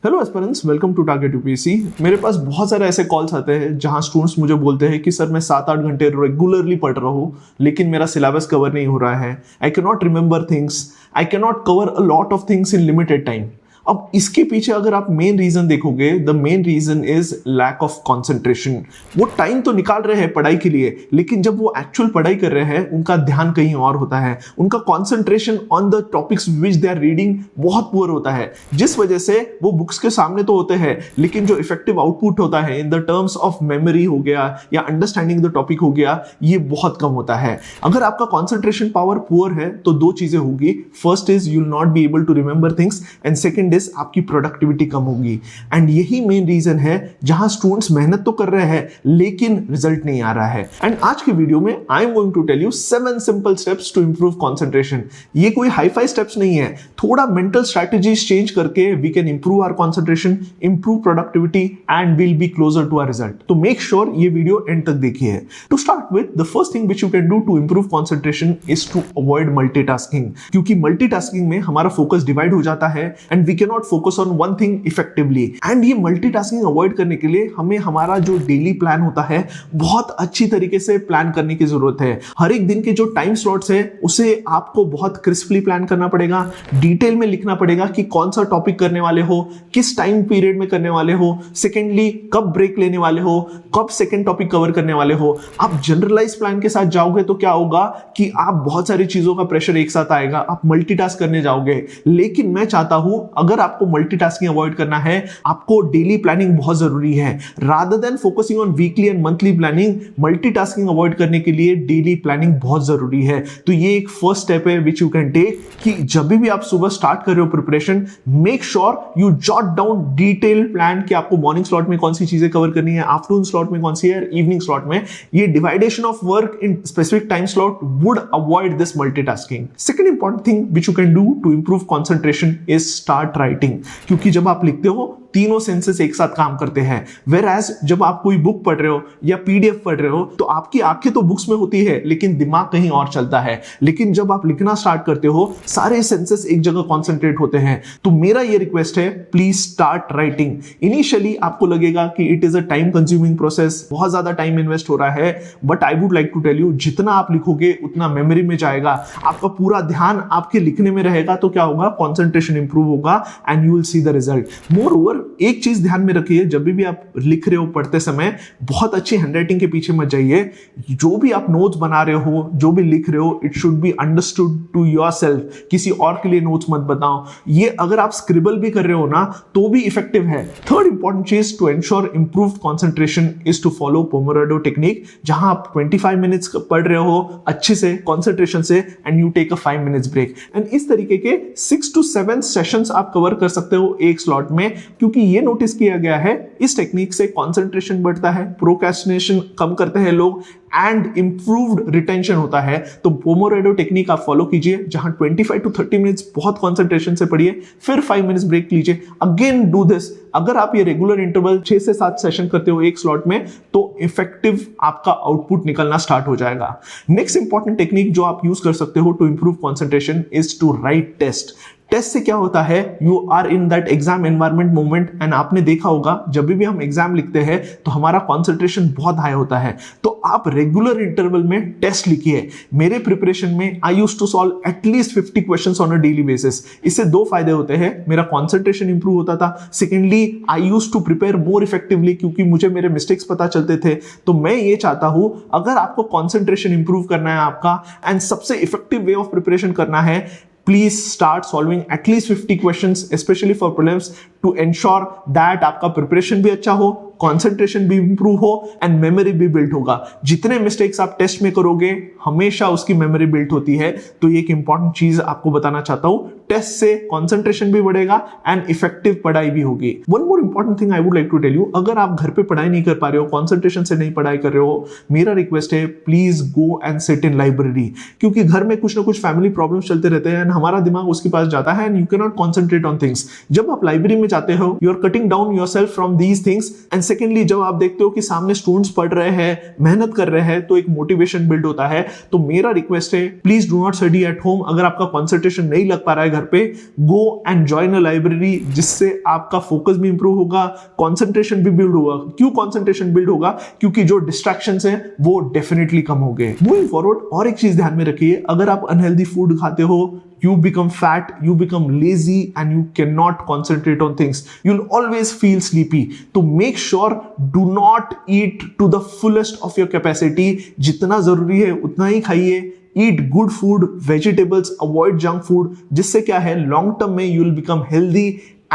Hello aspirants, welcome to Target UPSC. मेरे पास बहुत सारे ऐसे कॉल्स आते हैं जहां स्टूडेंट्स मुझे बोलते हैं कि सर मैं 7-8 घंटे रेगुलरली पढ़ रहा हूँ लेकिन मेरा सिलेबस कवर नहीं हो रहा है। I can not remember things, I can not cover a lot of things in limited time. अब इसके पीछे अगर आप मेन रीजन देखोगे, the main reason is lack of concentration. वो टाइम तो निकाल रहे हैं पढ़ाई के लिए, लेकिन जब वो एक्चुअल पढ़ाई कर रहे हैं उनका ध्यान कहीं और होता है। उनका concentration on the topics which they are reading बहुत पुअर होता है, जिस वजह से वो बुक्स के सामने तो होते हैं लेकिन जो इफेक्टिव आउटपुट होता है in the terms of memory हो गया या अंडरस्टैंडिंग द टॉपिक हो गया, ये बहुत कम होता है। अगर आपका कंसंट्रेशन पावर पुअर है तो दो चीजें होगी। First is you will not be able to remember things and second आपकी प्रोडक्टिविटी कम होगी। एंड यही मेन रीजन है जहां स्टूडेंट्स मेहनत तो कर रहे हैं लेकिन रिजल्ट नहीं आ रहा है। एंड आज के वीडियो में I am going to tell you 7 simple steps to improve concentration. ये कोई हाई फाई स्टेप्स नहीं है, थोड़ा मेंटल स्ट्रेटजीज चेंज करके we can improve our concentration, improve productivity and will be closer to our result. तो make sure ये video end तक देखिए। To start with, the first thing which you can do to improve concentration is to avoid multitasking, क्योंकि multitasking में हमारा focus divide हो जाता है and we can not focus on one thing effectively. And ये multitasking avoid करने के लिए हमें हमारा जो डेली प्लान होता है बहुत अच्छी तरीके से प्लान करने की जरूरत है। हर एक दिन के जो टाइम स्लॉट्स है उसे आपको बहुत क्रिस्पली प्लान करना पड़ेगा, डिटेल में लिखना पड़ेगा कि कौन सा टॉपिक करने वाले हो, किस टाइम पीरियड में करने वाले हो, सेकेंडली कब ब्रेक लेने वाले हो, कब सेकेंड टॉपिक कवर करने वाले हो। आप जनरलाइज प्लान के साथ जाओगे तो क्या होगा कि आप बहुत सारी चीजों का प्रेशर एक साथ आएगा, आप मल्टीटास्क करने जाओगे। लेकिन मैं चाहता हूं अगर आपको मल्टीटास्किंग अवॉइड करना है, आपको डेली प्लानिंग बहुत जरूरी है। Rather than focusing on weekly and monthly planning, multitasking avoid करने के लिए डेली प्लानिंग बहुत जरूरी है। तो ये एक फर्स्ट स्टेप है विच यू कैन टेक कि जब भी आप सुबह स्टार्ट कर रहे हो preparation, make sure you jot down detail plan कि आपको मॉर्निंग स्लॉट में कौन सी चीजें कवर करनी है, आफ्टरनून स्लॉट में कौन सी है, इवनिंग स्लॉट में। ये divideation of work in specific time slot would avoid this multitasking. Second important thing which you can do to improve concentration is start writing, क्योंकि जब आप लिखते हो तीनों सेंसेस एक साथ काम करते हैं। वेयर जब आप कोई बुक पढ़ रहे हो या पीडीएफ पढ़ रहे हो तो आपकी आंखें तो बुक्स में होती है लेकिन दिमाग कहीं और चलता है। लेकिन जब आप लिखना स्टार्ट करते हो सारे सेंसेस एक जगह कॉन्सेंट्रेट होते हैं। तो मेरा ये रिक्वेस्ट है, प्लीज स्टार्ट राइटिंग। इनिशियली आपको लगेगा कि it is a time consuming process, बहुत ज्यादा टाइम इन्वेस्ट हो रहा है, but I would like to tell you जितना आप लिखोगे उतना मेमोरी में जाएगा, आपका पूरा ध्यान आपके लिखने में रहेगा तो क्या होगा, कॉन्सेंट्रेशन इंप्रूव होगा and you will see the result. More over एक चीज ध्यान में रखिए, जब भी आप लिख रहे हो पढ़ते समय बहुत अच्छी हैंडराइटिंग के पीछे मत जाइए। जो भी आप नोट्स बना रहे हो, जो भी लिख रहे हो, it should be understood to yourself. किसी और के लिए नोट्स मत बताओ। ये अगर आप स्क्रिबल भी कर रहे हो ना तो भी इफेक्टिव है। थर्ड इंपॉर्टेंट चीज to ensure improve concentration is to follow pomodoro technique, जहां आप 25 मिनट्स पढ़ रहे हो अच्छे से कंसंट्रेशन से and you take a 5 minutes break. And इस तरीके के 6 to 7 सेशंस आप कवर कर सकते हो एक स्लॉट में, क्योंकि ये नोटिस किया गया है इस टेक्निक से कंसंट्रेशन बढ़ता है, प्रोक्रेस्टिनेशन कम करते हैं लोग एंड इंप्रूव्ड रिटेंशन होता है। तो पोमोडोरो टेक्निक आप फॉलो कीजिए, जहां 25 to 30 मिनट्स बहुत कंसंट्रेशन से पढ़िए, फिर 5 मिनट्स ब्रेक लीजिए, अगेन डू दिस। अगर आप ये रेगुलर इंटरवल 6 से 7 सेशन करते हो एक स्लॉट में तो इफेक्टिव आपका आउटपुट निकलना स्टार्ट हो जाएगा। नेक्स्ट इंपॉर्टेंट टेक्निक जो आप यूज कर सकते हो to improve concentration is to write test. Test से क्या होता है, you are in that exam environment moment and आपने देखा होगा जब भी हम एग्जाम लिखते हैं तो हमारा कंसंट्रेशन बहुत हाई होता है। तो आप रेगुलर इंटरवल में टेस्ट लिखिए। मेरे प्रिपरेशन में I used to solve at least 50 questions on a daily basis. इससे दो फायदे होते हैं, मेरा कंसंट्रेशन इंप्रूव होता था, secondly I used to prepare more effectively क्योंकि मुझे मेरे मिस्टेक्स पता चलते थे। तो मैं ये चाहता हूं अगर आपको कंसंट्रेशन इंप्रूव करना है आपका एंड सबसे इफेक्टिव वे ऑफ प्रिपरेशन करना है, please start solving at least 50 questions, especially for prelims, to ensure that आपका प्रिपरेशन भी अच्छा हो, कंसंट्रेशन भी इंप्रूव हो एंड मेमोरी भी बिल्ड होगा। जितने मिस्टेक्स आप टेस्ट में करोगे हमेशा उसकी मेमोरी बिल्ड होती है। तो ये एक इंपॉर्टेंट चीज आपको बताना चाहता हूं, टेस्ट से कंसंट्रेशन भी बढ़ेगा एंड इफेक्टिव पढ़ाई भी होगी। One more important thing I would like to tell you, अगर आप घर पे पढ़ाई नहीं कर पा रहे हो, कंसंट्रेशन से नहीं पढ़ाई कर रहे हो, मेरा रिक्वेस्ट है please go and sit in library, क्योंकि घर में कुछ ना कुछ फैमिली प्रॉब्लम्स चलते रहते हैं एंड हमारा दिमाग उसके पास जाता है and you can not concentrate on things. जब आप लाइब्रेरी में जाते हो, you are cutting down yourself from these things and secondly जब आप देखते हो कि सामने स्टूडेंट्स पढ़ रहे हैं, मेहनत कर रहे हैं, तो एक मोटिवेशन बिल्ड होता है। तो मेरा रिक्वेस्ट है, please do not study at home. अगर आपका कॉन्सेंट्रेशन नहीं लग पा रहा है घर पे, go and join a library, जिससे आपका फोकस भी इंप्रूव होगा, कॉन्सेंट्रेशन भी बिल्ड होगा। क्यों कॉन्सेंट्रेशन बिल्ड होगा? क्योंकि जो डिस्ट्रैक्शंस हैं वो डेफिनेटली कम हो गए। मूविंग फॉरवर्ड, और एक चीज ध्यान में रखिए, अगर आप अनहेल्दी फूड खाते हो, you become fat, you become lazy, and you cannot concentrate on things. You'll always feel sleepy. So make sure do not eat to the fullest of your capacity. जितना जरूरी है उतना ही खाइए। Eat good food, vegetables, avoid junk food, जिससे क्या है, long term में you will become healthy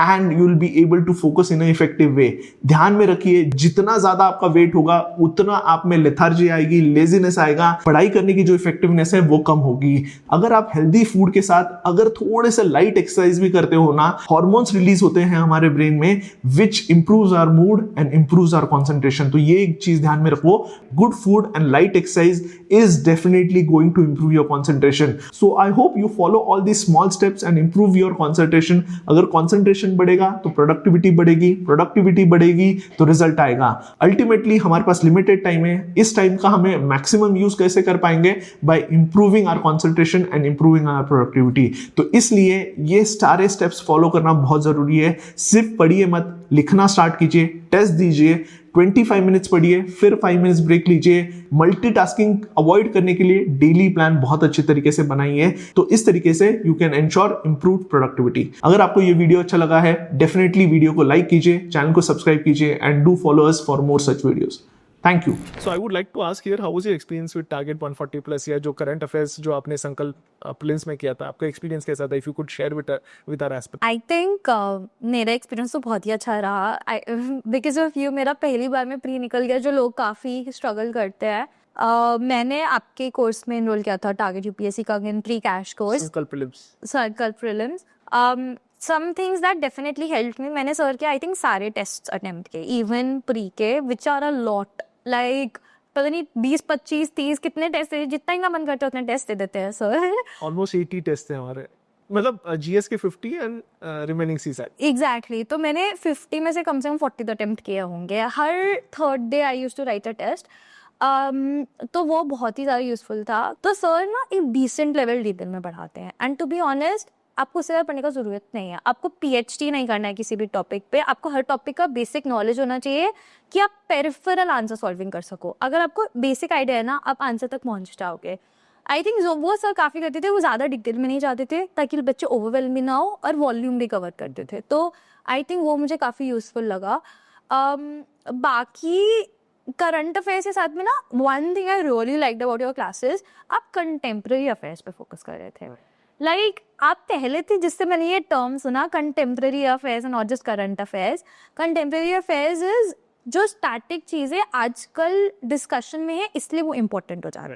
and you will be able to focus in an effective way. ध्यान में रखिए, जितना ज्यादा आपका वेट होगा उतना आप में लेथार्जी आएगी, लेजीनेस आएगा, पढ़ाई करने की जो इफेक्टिवनेस है वो कम होगी। अगर आप हेल्दी फूड के साथ अगर थोड़े से लाइट एक्सरसाइज भी करते हो ना, हार्मोन्स रिलीज होते हैं हमारे ब्रेन में, which improves our mood and improves our concentration. तो ये एक चीज ध्यान में रखो, good food and light exercise is definitely going to improve your concentration. So I hope you follow all these small steps and improve your concentration. अगर concentration बढ़ेगा तो प्रोडक्टिविटी बढ़ेगी, प्रोडक्टिविटी बढ़ेगी तो रिजल्ट आएगा। अल्टीमेटली हमारे पास लिमिटेड टाइम है, इस टाइम का हमें मैक्सिमम यूज कैसे कर पाएंगे? By improving our concentration and improving our productivity. तो इसलिए ये सारे स्टेप्स फॉलो करना बहुत जरूरी है। सिर्फ पढ़िए मत, लिखना स्टार्ट कीजिए, टेस्ट दीजिए, 25 मिनट्स पढ़िए, फिर 5 मिनट्स ब्रेक लीजिए। मल्टीटास्किंग अवॉइड करने के लिए डेली प्लान बहुत अच्छे तरीके से बनाइए। तो इस तरीके से you can ensure improve productivity. अगर आपको ये वीडियो अच्छा लगा है, डेफिनेटली वीडियो को लाइक कीजिए, चैनल को सब्सक्राइब कीजिए and do follow us for more such videos. Thank you. So I would like to ask here, how was your experience with Target 140 plus या जो current affairs जो आपने संकल्प prelims में किया था, आपका एक्सपीरियंस कैसा था? If you could share with our aspect. I think मेरा एक्सपीरियंस तो बहुत ही अच्छा रहा। बिकॉज ऑफ यू मेरा पहली बार में प्री निकल गया, जो लोग काफ़ी स्ट्रगल करते हैं। मैंने आपके कोर्स में इनरोल किया था, टारगेट यूपीएससी का pre cash course, circle prelims. Some things that definitely help me, मैंने सर के आई थिंक सारे टेस्ट अटेम्प्ट किए, इवन प्री के, which are a lot, like पता नहीं 20 25 30 कितने टेस्ट है, जितना इनका मन करता है उतने टेस्ट दे देते हैं सर। ऑलमोस्ट 80 टेस्ट हैं हमारे, मतलब जीएस के 50 and remaining CSAT. Exactly, तो मैंने 50 में से कम 40 तो अटेम्प्ट किए होंगे। हर third day I used to write a test. तो वो बहुत ही ज़्यादा यूजफुल था। तो सर ना एक डिसेंट लेवल डिटेल में पढ़ाते हैं, एंड टू बी ऑनेस्ट आपको उससे ज़्यादा पढ़ने का ज़रूरत नहीं है। आपको पीएचडी नहीं करना है किसी भी टॉपिक पे, आपको हर टॉपिक का बेसिक नॉलेज होना चाहिए कि आप पेरिफेरल आंसर सॉल्विंग कर सको। अगर आपको बेसिक आइडिया है ना, आप आंसर तक पहुंच जाओगे। आई थिंक जो वो सर काफ़ी करते थे, वो ज़्यादा डिटेल में नहीं जाते थे ताकि बच्चे ओवरवेलम भी ना हो, और वॉल्यूम भी कवर करते थे। तो आई थिंक वो मुझे काफ़ी यूजफुल लगा। बाकी करंट अफेयर्स के साथ में ना, one thing I really liked about your classes, आप कंटेम्प्रेरी अफेयर्स पे फोकस कर रहे थे। लाइक आप पहले थे जिससे मैंने ये टर्म सुना, contemporary affairs and not just current affairs. Contemporary affairs is जो स्टैटिक चीज़ें आजकल डिस्कशन में है, इसलिए वो इम्पोर्टेंट हो जा रहा है।